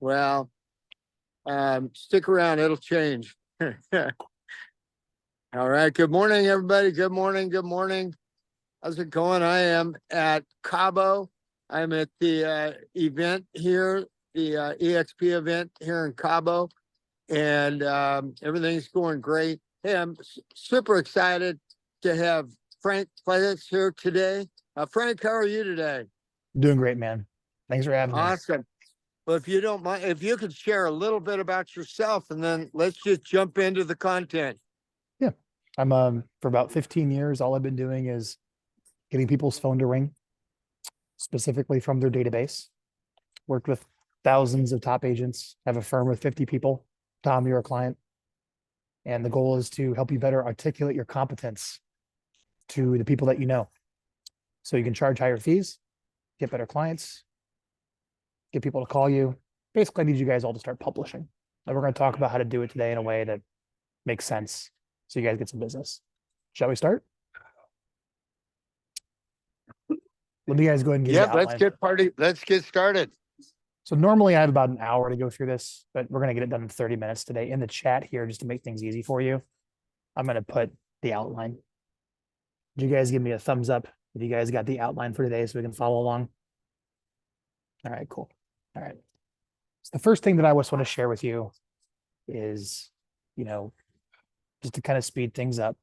Well, stick around, it'll change. All right. Good morning, everybody. Good morning. Good morning. How's it going? I am at Cabo. I'm at the event here, the EXP event here in Cabo, and everything's going great. Hey, I'm super excited to have Frank Klesitz here today. Frank, how are you today? Doing great, man. Thanks for having me. Awesome. Well, if you don't mind, if you could share a little bit about yourself, and then let's just jump into the content. Yeah. I'm for about 15 years, all I've been doing is getting people's phone to ring, specifically from their database. Worked with thousands of top agents, have a firm with 50 people. Tom, you're a client. And the goal is to help you better articulate your competence to the people that you know. So you can charge higher fees, get better clients, get people to call you. Basically, I need you guys all to start publishing. And we're going to talk about how to do it today in a way that makes sense so you guys get some business. Shall we start? Let me guys go ahead and give you the outline. Let's get started. So normally I have about an hour to go through this, but we're going to get it done in 30 minutes today. In the chat here, just to make things easy for you, I'm going to put the outline. Did you guys give me a thumbs up if you guys got the outline for today so we can follow along? All right, cool. All right. So the first thing that I just want to share with you is, just to kind of speed things up.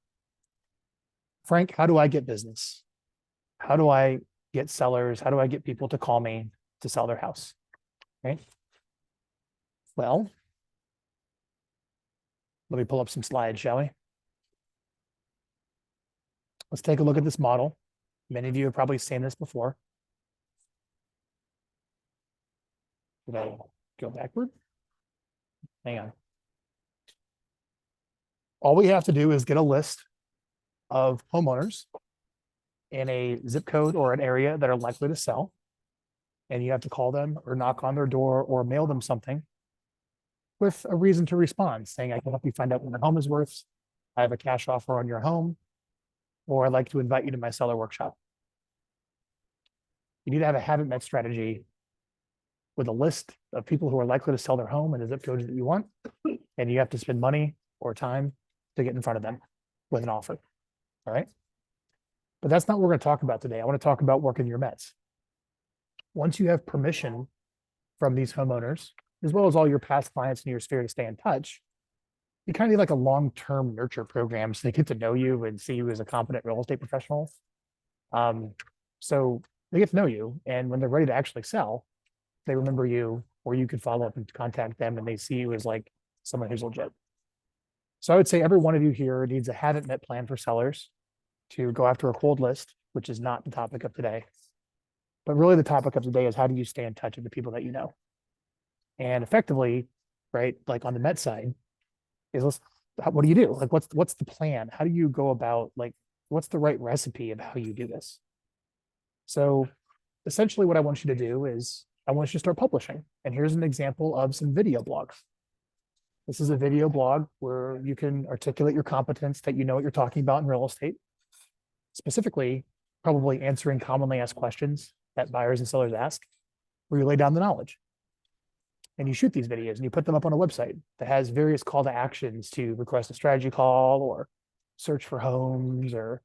Frank, how do I get business? How do I get sellers? How do I get people to call me to sell their house? Right? Well, let me pull up some slides, shall we? Let's take a look at this model. Many of you have probably seen this before. Did I go backward? Hang on. All we have to do is get a list of homeowners in a zip code or an area that are likely to sell. And you have to call them or knock on their door or mail them something with a reason to respond, saying, I can help you find out what your home is worth. I have a cash offer on your home, or I'd like to invite you to my seller workshop. You need to have a haven't met strategy with a list of people who are likely to sell their home in the zip codes that you want. And you have to spend money or time to get in front of them with an offer. All right. But that's not what we're going to talk about today. I want to talk about working your Mets. Once you have permission from these homeowners, as well as all your past clients in your sphere to stay in touch, you kind of need like a long-term nurture program so they get to know you and see you as a competent real estate professional. So they get to know you, and when they're ready to actually sell, they remember you, or you could follow up and contact them, and they see you as like someone who's legit. So I would say every one of you here needs a haven't met plan for sellers to go after a cold list, which is not the topic of today. But really the topic of today is how do you stay in touch with the people that you know? And effectively, right, like on the Met side, is what do you do? Like what's the plan? How do you go about, like, what's the right recipe of how you do this? So essentially what I want you to do is I want you to start publishing. And here's an example of some video blogs. This is a video blog where you can articulate your competence, that you know what you're talking about in real estate, specifically probably answering commonly asked questions that buyers and sellers ask, where you lay down the knowledge. And you shoot these videos and you put them up on a website that has various call to actions to request a strategy call or search for homes, or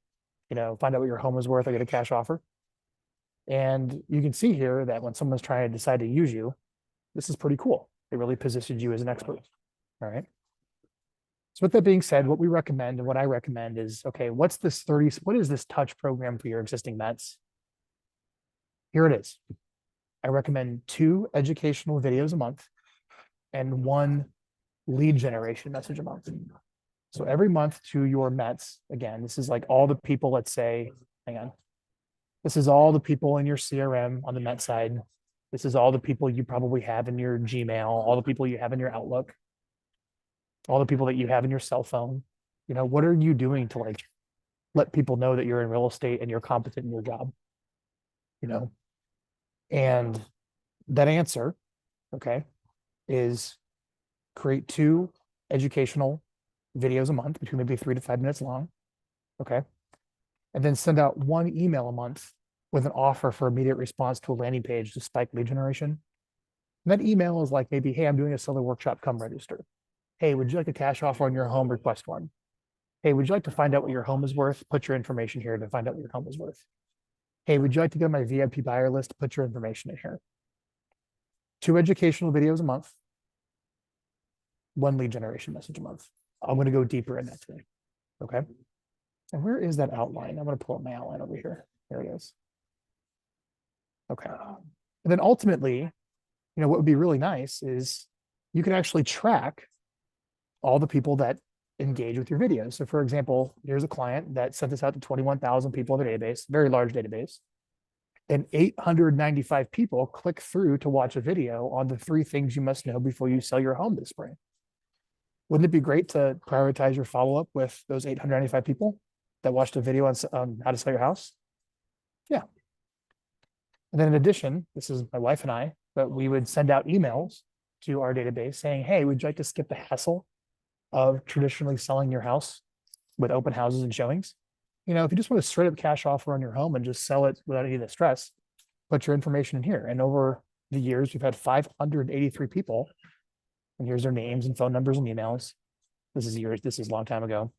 find out what your home is worth or get a cash offer. And you can see here that when someone's trying to decide to use you, this is pretty cool. It really positions you as an expert. All right. So with that being said, what we recommend and what I recommend is, okay, what is this touch program for your existing Mets? Here it is. I recommend 2 educational videos a month and 1 lead generation message a month. So every month to your Mets, again, this is like all the people, let's say, hang on. This is all the people in your CRM on the Met side. This is all the people you probably have in your Gmail, all the people you have in your Outlook, all the people that you have in your cell phone. What are you doing to like let people know that you're in real estate and you're competent in your job? And that answer, okay, is create 2 educational videos a month, between maybe 3 to 5 minutes long, okay? And then send out 1 email a month with an offer for immediate response to a landing page to spike lead generation. And that email is like maybe, hey, I'm doing a seller workshop, come register. Hey, would you like a cash offer on your home? Request one. Hey, would you like to find out what your home is worth? Put your information here to find out what your home is worth. Hey, would you like to get on my VIP buyer list? Put your information in here. 2 educational videos a month, 1 lead generation message a month. I'm going to go deeper in that today. Okay. And where is that outline? I'm going to pull up my outline over here. There it is. Okay. And then ultimately, what would be really nice is you can actually track all the people that engage with your videos. So for example, here's a client that sent this out to 21,000 people in the database, very large database. And 895 people click through to watch a video on the 3 things you must know before you sell your home this spring. Wouldn't it be great to prioritize your follow-up with those 895 people that watched a video on how to sell your house? Yeah. And then in addition, this is my wife and I, but we would send out emails to our database saying, hey, would you like to skip the hassle of traditionally selling your house with open houses and showings? If you just want a straight up cash offer on your home and just sell it without any of the stress, put your information in here. And over the years, we've had 583 people, and here's their names and phone numbers and emails. This is a long time ago.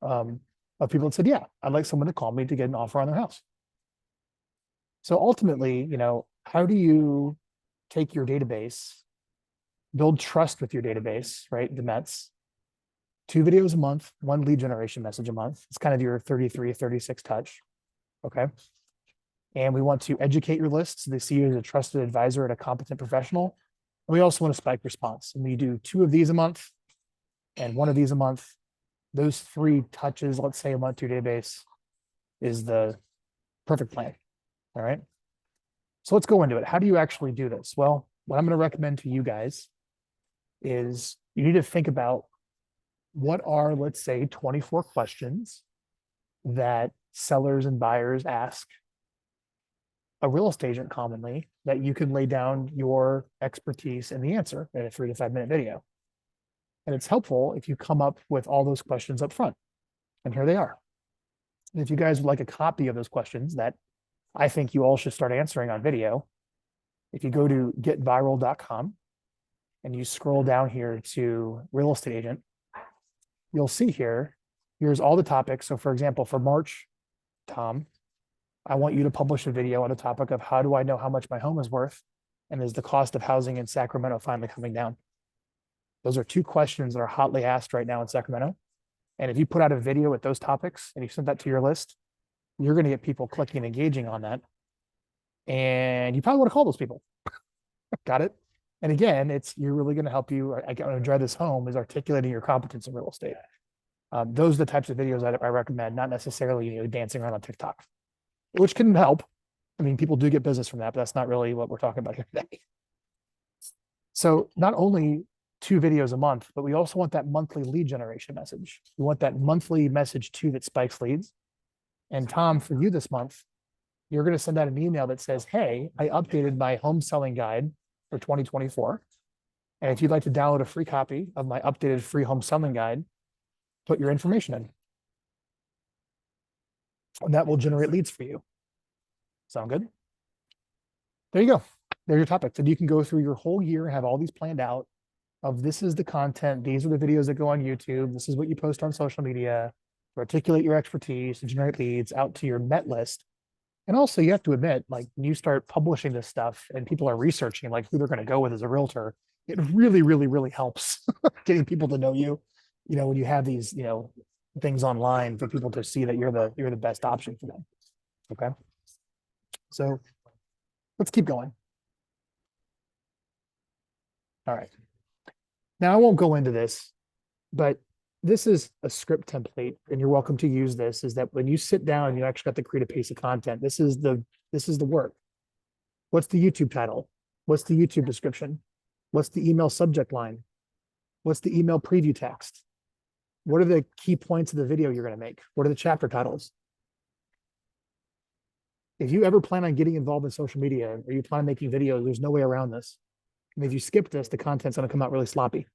Of people that said, yeah, I'd like someone to call me to get an offer on their house. So ultimately, how do you take your database, build trust with your database, right? The Mets, 2 videos a month, 1 lead generation message a month. It's kind of your 33, 36 touch. Okay. And we want to educate your list so they see you as a trusted advisor and a competent professional. And we also want to spike response. And we do 2 of these a month and 1 of these a month. Those 3 touches, let's say a month to your database, is the perfect plan. All right. So let's go into it. How do you actually do this? Well, what I'm going to recommend to you guys is you need to think about what are, let's say, 24 questions that sellers and buyers ask a real estate agent commonly that you can lay down your expertise in the answer in a 3 to 5 minute video. And it's helpful if you come up with all those questions up front. And here they are. And if you guys would like a copy of those questions that I think you all should start answering on video, if you go to getviral.com and you scroll down here to real estate agent, you'll see here's all the topics. So for example, for March, Tom, I want you to publish a video on the topic of how do I know how much my home is worth? And is the cost of housing in Sacramento finally coming down? Those are 2 questions that are hotly asked right now in Sacramento. And if you put out a video with those topics and you send that to your list, you're going to get people clicking and engaging on that. And you probably want to call those people. Got it? And again, you're really going to help you. I want to drive this home is articulating your competence in real estate. Those are the types of videos I recommend, not necessarily dancing around on TikTok, which can help. I mean, people do get business from that, but that's not really what we're talking about here today. So not only 2 videos a month, but we also want that monthly lead generation message. We want that monthly message too that spikes leads. And Tom, for you this month, you're going to send out an email that says, hey, I updated my home selling guide for 2024. And if you'd like to download a free copy of my updated free home selling guide, put your information in. And that will generate leads for you. Sound good? There you go. There's your topics. And you can go through your whole year and have all these planned out of this is the content. These are the videos that go on YouTube. This is what you post on social media to articulate your expertise and generate leads out to your Met list. And also you have to admit, like when you start publishing this stuff and people are researching like who they're going to go with as a realtor, it really, really, really helps getting people to know you, when you have these, things online for people to see that you're the best option for them. Okay. So let's keep going. All right. Now I won't go into this, but this is a script template and you're welcome to use this, is that when you sit down and you actually have to create a piece of content, this is the work. What's the YouTube title? What's the YouTube description? What's the email subject line? What's the email preview text? What are the key points of the video you're going to make? What are the chapter titles? If you ever plan on getting involved in social media or you plan on making videos, there's no way around this. And if you skip this, the content's going to come out really sloppy.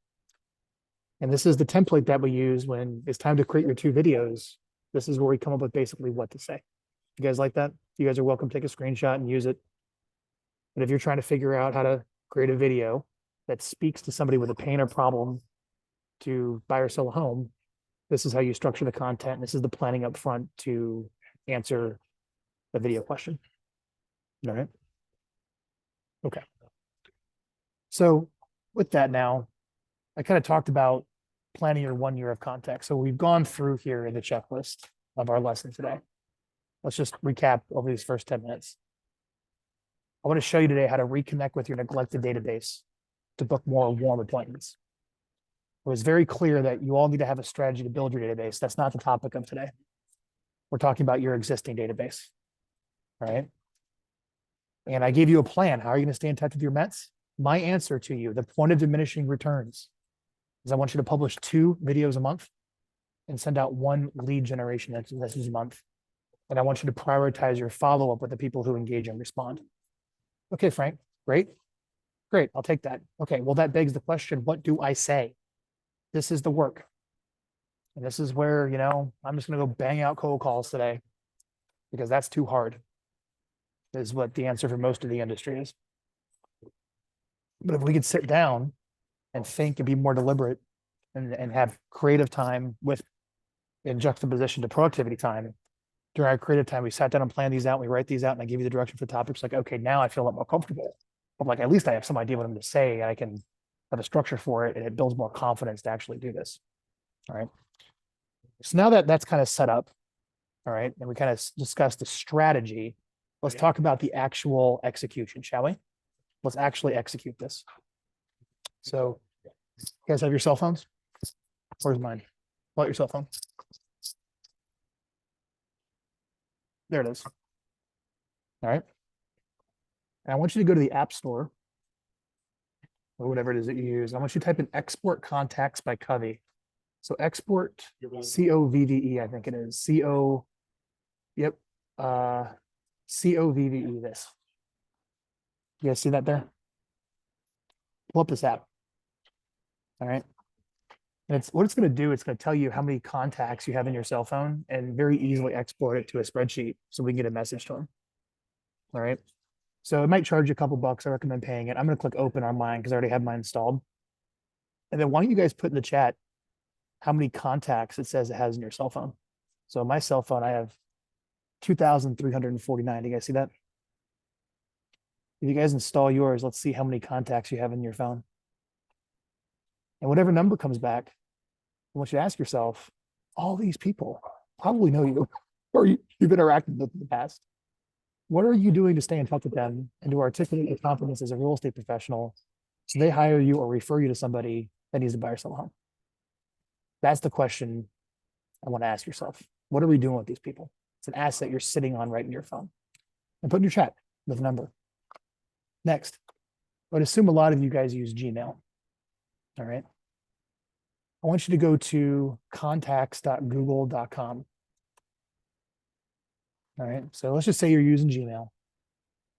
And this is the template that we use when it's time to create your 2 videos. This is where we come up with basically what to say. You guys like that? You guys are welcome to take a screenshot and use it. But if you're trying to figure out how to create a video that speaks to somebody with a pain or problem to buy or sell a home. This is how you structure the content. This is the planning up front to answer the video question. All right. Okay. So with that now, I kind of talked about planning your 1 year of context. So we've gone through here in the checklist of our lesson today. Let's just recap over these first 10 minutes. I want to show you today how to reconnect with your neglected database to book more warm appointments. It was very clear that you all need to have a strategy to build your database. That's not the topic of today. We're talking about your existing database. All right. And I gave you a plan. How are you going to stay in touch with your Mets? My answer to you, the point of diminishing returns, is I want you to publish 2 videos a month and send out 1 lead generation message a month. And I want you to prioritize your follow-up with the people who engage and respond. Okay, Frank, great. Great, I'll take that. Okay, well, that begs the question, what do I say? This is the work. And this is where, I'm just going to go bang out cold calls today because that's too hard, is what the answer for most of the industry is. But if we could sit down and think and be more deliberate and have creative time in juxtaposition to productivity time, during our creative time, we sat down and planned these out, we write these out, and I give you the direction for the topics. Like, okay, now I feel a lot more comfortable. But like, at least I have some idea what I'm going to say, and I can have a structure for it, and it builds more confidence to actually do this. All right. So now that that's kind of set up, all right, and we kind of discussed the strategy, let's talk about the actual execution, shall we? Let's actually execute this. So, you guys have your cell phones? Where's mine? Pull out your cell phone. There it is. All right. And I want you to go to the App Store or whatever it is that you use. I want you to type in Export Contacts by Covey. So export COVVE, I think it is. Yep. COVVE, this. You guys see that there? Pull up this app. All right. And what it's going to do, it's going to tell you how many contacts you have in your cell phone and very easily export it to a spreadsheet so we can get a message to them. All right. So it might charge you a couple bucks. I recommend paying it. I'm going to click open on mine because I already have mine installed. And then why don't you guys put in the chat how many contacts it says it has in your cell phone? So my cell phone, I have 2,349. Do you guys see that? If you guys install yours, let's see how many contacts you have in your phone. And whatever number comes back, I want you to ask yourself, all these people probably know you or you've interacted with in the past. What are you doing to stay in touch with them and to articulate your confidence as a real estate professional so they hire you or refer you to somebody that needs to buy or sell a home? That's the question I want to ask yourself. What are we doing with these people? It's an asset you're sitting on right in your phone. And put in your chat with a number. Next, I would assume a lot of you guys use Gmail. All right. I want you to go to contacts.google.com. All right. So let's just say you're using Gmail.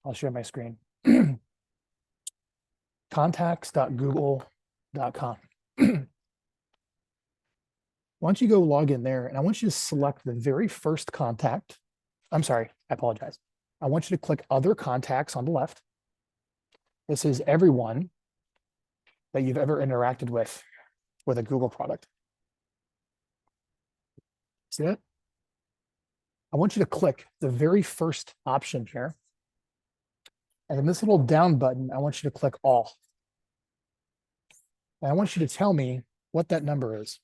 I'll share my screen. Contacts.google.com. Once you go log in there, and I want you to select the very first contact. I'm sorry, I apologize. I want you to click Other Contacts on the left. This is everyone that you've ever interacted with a Google product. See that? I want you to click the very first option here. And then this little down button, I want you to click All. And I want you to tell me what that number is.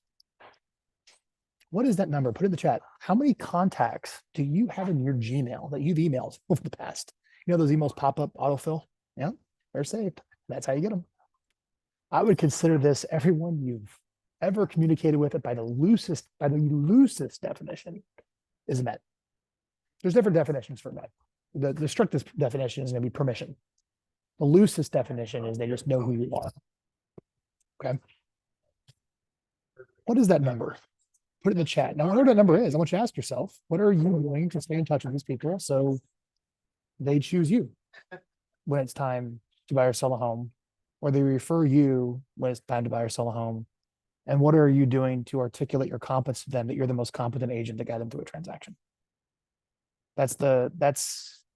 What is that number? Put it in the chat. How many contacts do you have in your Gmail that you've emailed over the past? You know those emails pop up autofill? Yeah, they're saved. That's how you get them. I would consider this everyone you've ever communicated with it by the loosest definition is met. There's different definitions for met. The strictest definition is going to be permission. The loosest definition is they just know who you are. Okay. What is that number? Put it in the chat. Now, whatever that number is, I want you to ask yourself, what are you doing to stay in touch with these people so they choose you when it's time to buy or sell a home, or they refer you when it's time to buy or sell a home? And what are you doing to articulate your competence to them that you're the most competent agent to guide them through a transaction? Those are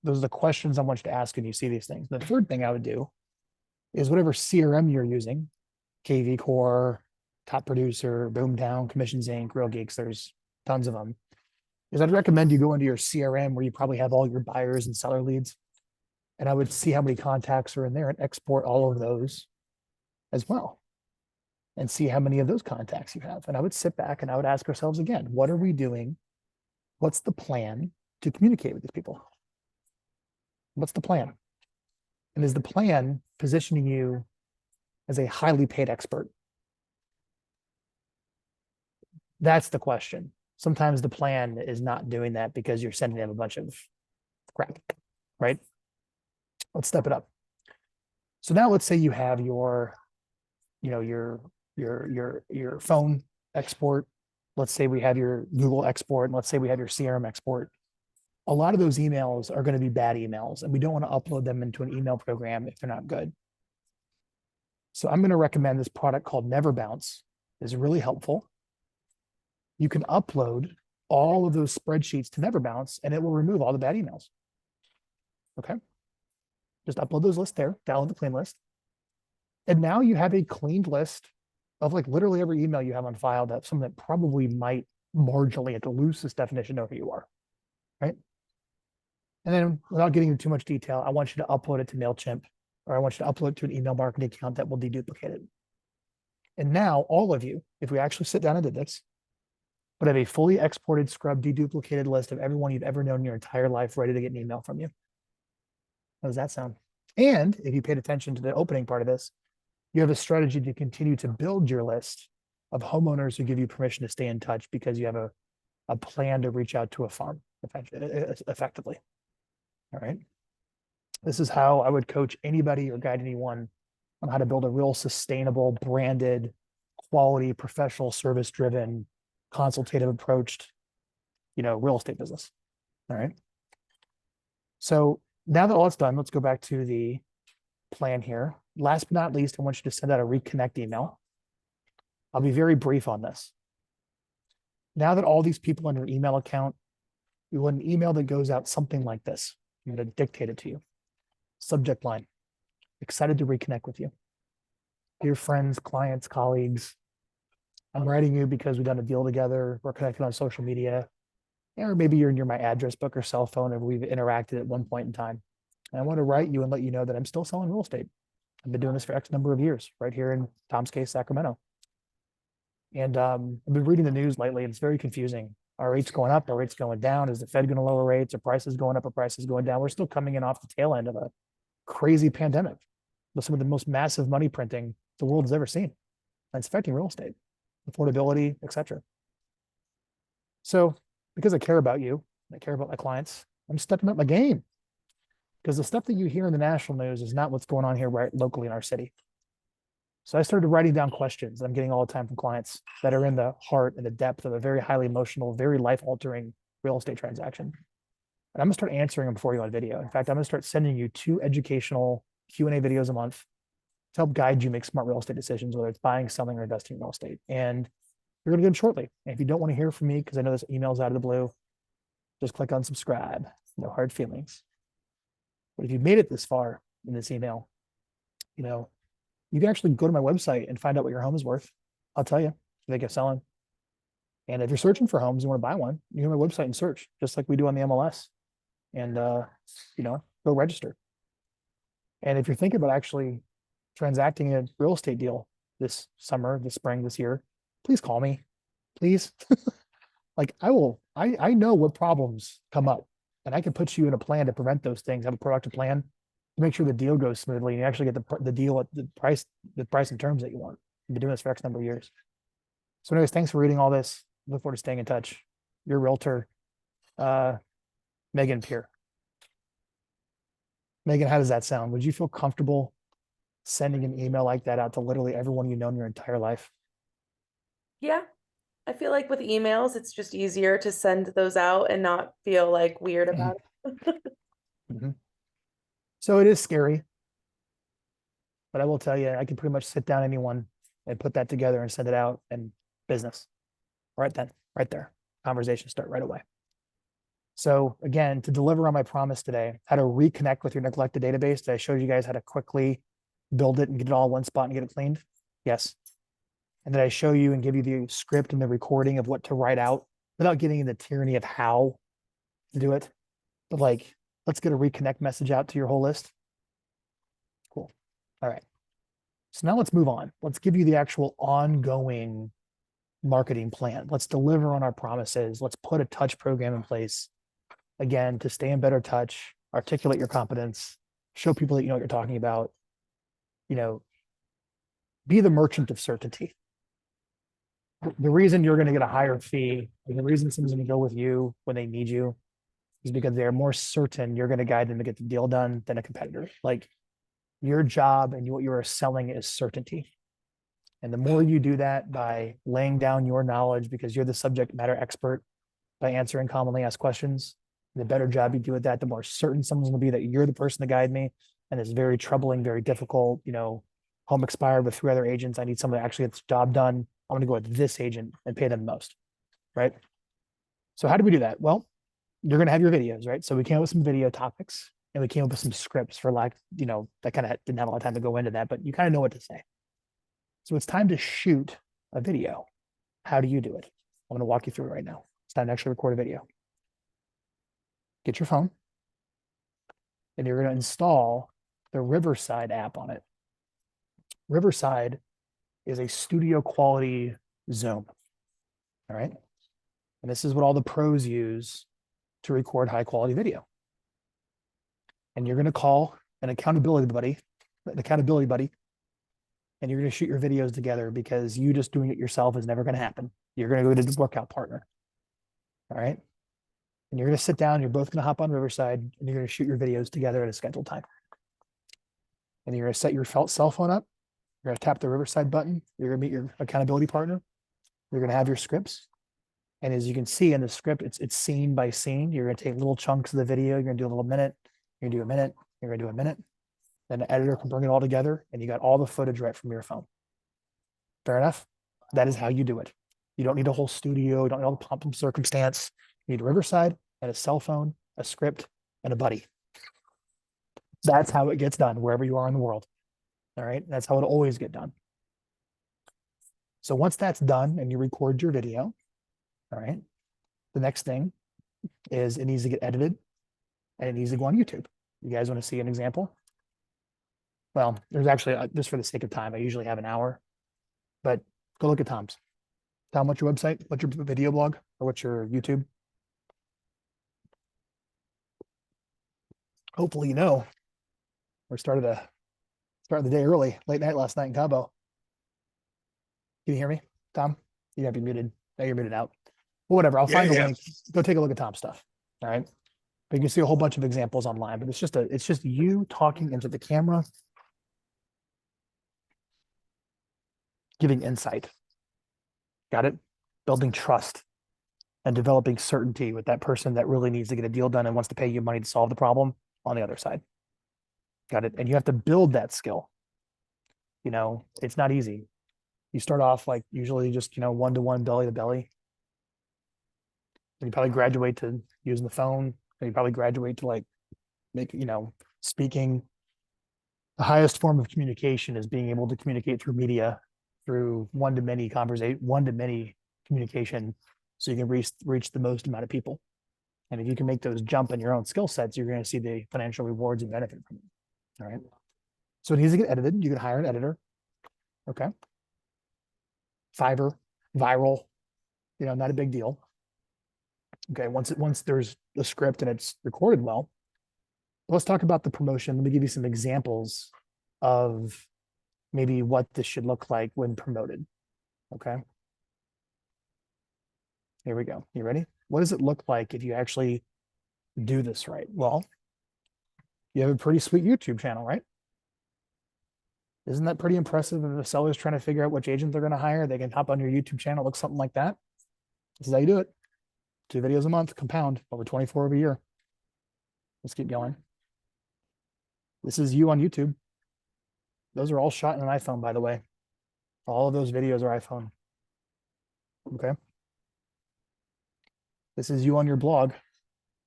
the questions I want you to ask when you see these things. The third thing I would do is whatever CRM you're using, KV Core, Top Producer, Boomtown, Commissions Inc., Real Geeks, there's tons of them. Is I'd recommend you go into your CRM where you probably have all your buyers and seller leads. And I would see how many contacts are in there and export all of those as well. And see how many of those contacts you have. And I would sit back and I would ask ourselves again, what are we doing? What's the plan to communicate with these people? What's the plan? And is the plan positioning you as a highly paid expert? That's the question. Sometimes the plan is not doing that because you're sending them a bunch of crap, right? Let's step it up. So now let's say you have your phone export. Let's say we have your Google export, and let's say we have your CRM export. A lot of those emails are going to be bad emails, and we don't want to upload them into an email program if they're not good. So I'm going to recommend this product called Never Bounce. It's really helpful. You can upload all of those spreadsheets to Never Bounce, and it will remove all the bad emails. Okay. Just upload those lists there, download the clean list. And now you have a cleaned list of like literally every email you have on file that someone that probably might marginally at the loosest definition know who you are, right? And then without getting into too much detail, I want you to upload it to MailChimp, or I want you to upload it to an email marketing account that will deduplicate it. And now all of you, if we actually sit down and did this, would have a fully exported, scrubbed, deduplicated list of everyone you've ever known in your entire life ready to get an email from you. How does that sound? And if you paid attention to the opening part of this, you have a strategy to continue to build your list of homeowners who give you permission to stay in touch because you have a plan to reach out to a farm effectively. All right. This is how I would coach anybody or guide anyone on how to build a real sustainable, branded, quality, professional, service-driven, consultative approached, real estate business. All right. So now that all that's done, let's go back to the plan here. Last but not least, I want you to send out a reconnect email. I'll be very brief on this. Now that all these people on your email account, you want an email that goes out something like this. I'm going to dictate it to you. Subject line: excited to reconnect with you. Dear friends, clients, colleagues, I'm writing you because we've done a deal together. We're connected on social media. Or maybe you're near my address book or cell phone, or we've interacted at one point in time. And I want to write you and let you know that I'm still selling real estate. I've been doing this for X number of years, right here in Tom's case, Sacramento. And I've been reading the news lately, and it's very confusing. Are rates going up? Are rates going down? Is the Fed going to lower rates? Are prices going up? Are prices going down? We're still coming in off the tail end of a crazy pandemic with some of the most massive money printing the world has ever seen. And it's affecting real estate, affordability, etc. So because I care about you, I care about my clients, I'm stepping up my game. Because the stuff that you hear in the national news is not what's going on here right locally in our city. So I started writing down questions that I'm getting all the time from clients that are in the heart and the depth of a very highly emotional, very life-altering real estate transaction. And I'm gonna start answering them for you on video. In fact, I'm gonna start sending you 2 educational Q&A videos a month to help guide you make smart real estate decisions, whether it's buying, selling, or investing in real estate. And you're gonna get them shortly. And if you don't want to hear from me, because I know this email's out of the blue, just click on subscribe. No hard feelings. But if you've made it this far in this email, you can actually go to my website and find out what your home is worth. I'll tell you if they get selling. And if you're searching for homes and want to buy one, you go to my website and search, just like we do on the MLS. And go register. And if you're thinking about actually transacting a real estate deal this summer, this spring, this year, please call me. Please. I know what problems come up, and I can put you in a plan to prevent those things, have a proactive plan to make sure the deal goes smoothly and you actually get the deal at the price and terms that you want. I've been doing this for X number of years. So anyways, thanks for reading all this. Look forward to staying in touch. Your realtor, Megan Peer. Megan, how does that sound? Would you feel comfortable sending an email like that out to literally everyone you know in your entire life? Yeah, I feel like with emails, it's just easier to send those out and not feel like weird about it. Mm-hmm. So it is scary, but I will tell you, I can pretty much sit down anyone and put that together and send it out, and business right then, right there. Conversations start right away. So again, to deliver on my promise today, how to reconnect with your neglected database that I showed you guys how to quickly build it and get it all in one spot and get it cleaned? Yes. And did I show you and give you the script and the recording of what to write out without getting into the tyranny of how to do it? But like, let's get a reconnect message out to your whole list. Cool. All right. So now let's move on. Let's give you the actual ongoing marketing plan. Let's deliver on our promises. Let's put a touch program in place. Again, to stay in better touch, articulate your competence, show people that you know what you're talking about, be the merchant of certainty. The reason you're going to get a higher fee, and the reason someone's going to go with you when they need you is because they're more certain you're going to guide them to get the deal done than a competitor. Like your job and what you are selling is certainty. And the more you do that by laying down your knowledge because you're the subject matter expert, by answering commonly asked questions, the better job you do at that, the more certain someone's going to be that you're the person to guide me. And it's very troubling, very difficult, home expired with 3 other agents. I need someone to actually get this job done. I'm going to go with this agent and pay them the most, right? So how do we do that? Well, you're going to have your videos, right? So we came up with some video topics and we came up with some scripts for that kind of didn't have a lot of time to go into that, but you kind of know what to say. So it's time to shoot a video. How do you do it? I'm going to walk you through it right now. It's time to actually record a video. Get your phone and you're going to install the Riverside app on it. Riverside is a studio quality Zoom. All right. And this is what all the pros use to record high quality video. And you're going to call an accountability buddy, and you're going to shoot your videos together because you just doing it yourself is never going to happen. You're going to go to a workout partner. All right. And you're going to sit down, you're both going to hop on Riverside and you're going to shoot your videos together at a scheduled time. And you're going to set your cell phone up. You're going to tap the Riverside button. You're going to meet your accountability partner. You're going to have your scripts. And as you can see in the script, it's scene by scene. You're going to take little chunks of the video. You're going to do a little minute. You're going to do a minute. You're going to do a minute. Then the editor can bring it all together and you got all the footage right from your phone. Fair enough? That is how you do it. You don't need a whole studio. You don't need all the pomp and circumstance. You need a Riverside and a cell phone, a script, and a buddy. That's how it gets done wherever you are in the world. All right. That's how it'll always get done. So once that's done and you record your video, all right, the next thing is it needs to get edited and it needs to go on YouTube. You guys want to see an example? Well, there's actually, just for the sake of time, I usually have an hour, but go look at Tom's. Tom, what's your website? What's your video blog? Or what's your YouTube? Hopefully you know. We started the day early, late night last night in Cabo. Can you hear me, Tom? You gotta be muted. Now you're muted out. Well, whatever. I'll find the link. Go take a look at Tom's stuff. All right. But you can see a whole bunch of examples online, but it's just you talking into the camera, giving insight. Got it? Building trust and developing certainty with that person that really needs to get a deal done and wants to pay you money to solve the problem on the other side. Got it? And you have to build that skill. It's not easy. You start off like usually just, one-to-one, belly to belly. And you probably graduate to using the phone. And you probably graduate to like speaking. The highest form of communication is being able to communicate through media, through one-to-many communication, so you can reach the most amount of people. And if you can make those jump in your own skill sets, you're going to see the financial rewards and benefit from it. All right. So it needs to get edited. You can hire an editor. Okay. Fiverr, viral, not a big deal. Okay. Once there's a script and it's recorded well, let's talk about the promotion. Let me give you some examples of maybe what this should look like when promoted. Okay. Here we go. You ready? What does it look like if you actually do this right? Well, you have a pretty sweet YouTube channel, right? Isn't that pretty impressive? If a seller's trying to figure out which agent they're going to hire, they can hop on your YouTube channel, look something like that. This is how you do it. 2 videos a month, compound over 24 of a year. Let's keep going. This is you on YouTube. Those are all shot in an iPhone, by the way. All of those videos are iPhone. Okay. This is you on your blog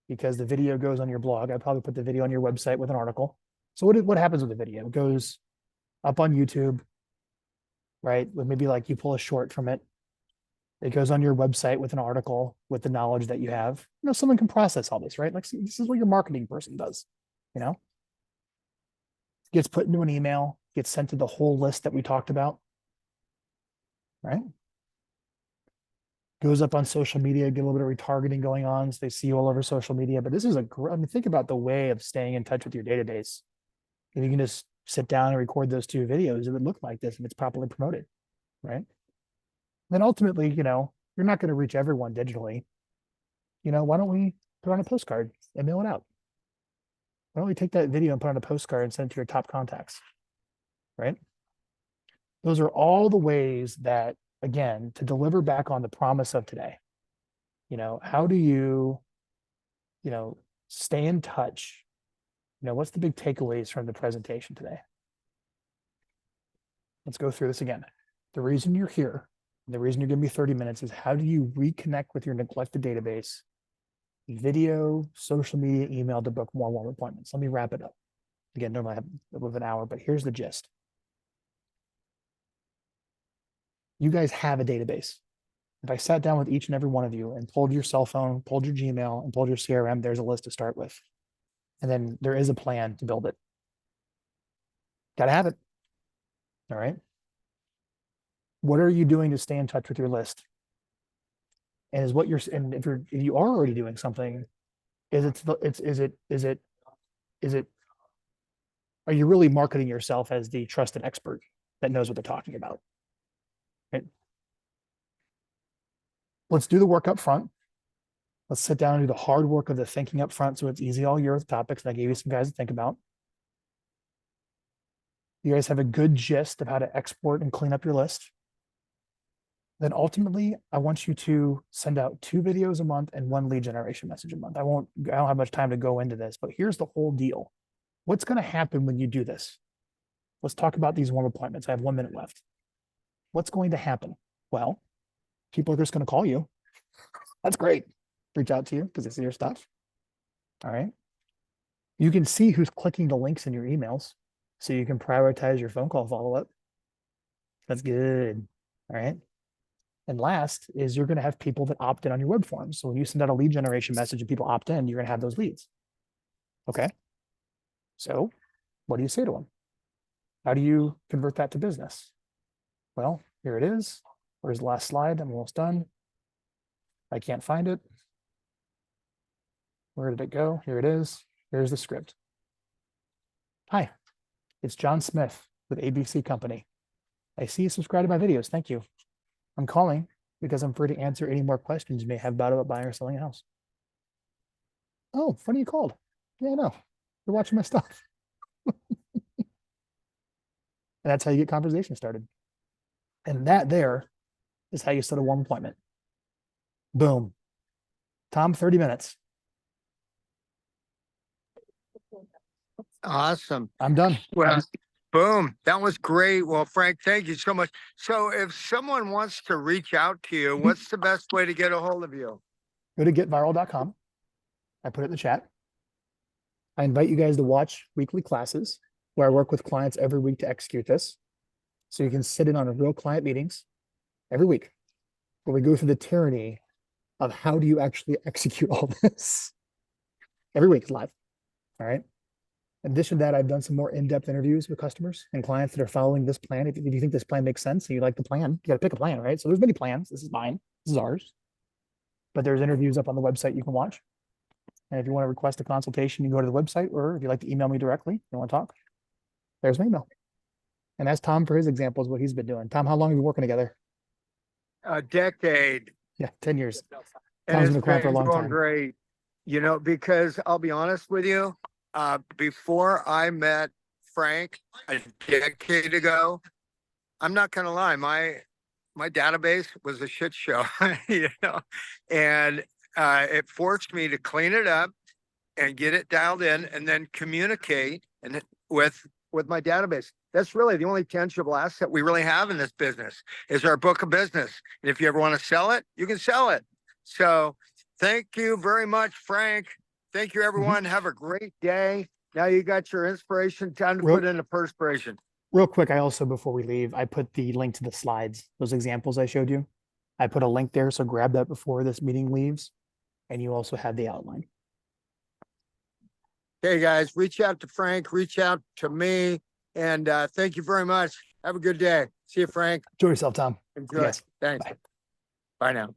because the video goes on your blog. I probably put the video on your website with an article. So what happens with the video? It goes up on YouTube, right? With maybe like you pull a short from it. It goes on your website with an article with the knowledge that you have. Someone can process all this, right? Like, see, this is what your marketing person does, gets put into an email, gets sent to the whole list that we talked about, right? Goes up on social media, get a little bit of retargeting going on. So they see you all over social media. But this is think about the way of staying in touch with your database. If you can just sit down and record those 2 videos, it would look like this if it's properly promoted, right? Then ultimately, you're not going to reach everyone digitally. Why don't we put on a postcard and mail it out? Why don't we take that video and put on a postcard and send it to your top contacts, right? Those are all the ways that, again, to deliver back on the promise of today. How do you, stay in touch? What's the big takeaways from the presentation today? Let's go through this again. The reason you're here, the reason you're giving me 30 minutes is how do you reconnect with your neglected database, video, social media, email to book more warm appointments. Let me wrap it up. Again, normally I have a little bit of an hour, but here's the gist. You guys have a database. If I sat down with each and every one of you and pulled your cell phone, pulled your Gmail, and pulled your CRM, there's a list to start with. And then there is a plan to build it. Got to have it. All right. What are you doing to stay in touch with your list? And if you are already doing something, are you really marketing yourself as the trusted expert that knows what they're talking about? Right? Let's do the work up front. Let's sit down and do the hard work of the thinking up front so it's easy all year with topics. And I gave you some guys to think about. You guys have a good gist of how to export and clean up your list. Then ultimately, I want you to send out 2 videos a month and 1 lead generation message a month. I don't have much time to go into this, but here's the whole deal. What's going to happen when you do this? Let's talk about these warm appointments. I have 1 minute left. What's going to happen? Well, people are just going to call you. That's great. Reach out to you because they see your stuff. All right. You can see who's clicking the links in your emails so you can prioritize your phone call follow-up. That's good. All right. And last is you're going to have people that opt in on your web forms. So when you send out a lead generation message and people opt in, you're going to have those leads. Okay. So what do you say to them? How do you convert that to business? Well, here it is. Where's the last slide? I'm almost done. I can't find it. Where did it go? Here it is. Here's the script. Hi, it's John Smith with ABC Company. I see you subscribe to my videos. Thank you. I'm calling because I'm free to answer any more questions you may have about buying or selling a house. Oh, funny you called. Yeah, I know. You're watching my stuff. And that's how you get conversation started. And that there is how you set a warm appointment. Boom. Tom, 30 minutes. Awesome. I'm done. Well, boom. That was great. Well, Frank, thank you so much. So if someone wants to reach out to you, what's the best way to get a hold of you? Go to getviral.com. I put it in the chat. I invite you guys to watch weekly classes where I work with clients every week to execute this. So you can sit in on real client meetings every week where we go through the tyranny of how do you actually execute all this. Every week is live. All right. In addition to that, I've done some more in-depth interviews with customers and clients that are following this plan. If you think this plan makes sense and you like the plan, you got to pick a plan, right? So there's many plans. This is mine. This is ours. But there's interviews up on the website you can watch. And if you want to request a consultation, you go to the website, or if you'd like to email me directly, you want to talk, there's my email. And that's Tom for his examples, what he's been doing. Tom, how long have you been working together? A decade. Yeah, 10 years. And Tom's it's been a client for a been long going time. great, because I'll be honest with you, before I met Frank a decade ago, I'm not going to lie, my database was a shit show, and it forced me to clean it up and get it dialed in and then communicate with my database. That's really the only tangible asset we really have in this business is our book of business. And if you ever want to sell it, you can sell it. So thank you very much, Frank. Thank you, everyone. Have a great day. Now you got your inspiration. Time to put into perspiration. Real quick, I also, before we leave, I put the link to the slides, those examples I showed you. I put a link there, so grab that before this meeting leaves. And you also have the outline. Okay, guys, reach out to Frank, reach out to me, and thank you very much. Have a good day. See you, Frank. Enjoy yourself, Tom. Enjoy. Yes. Thanks. Bye. Bye now.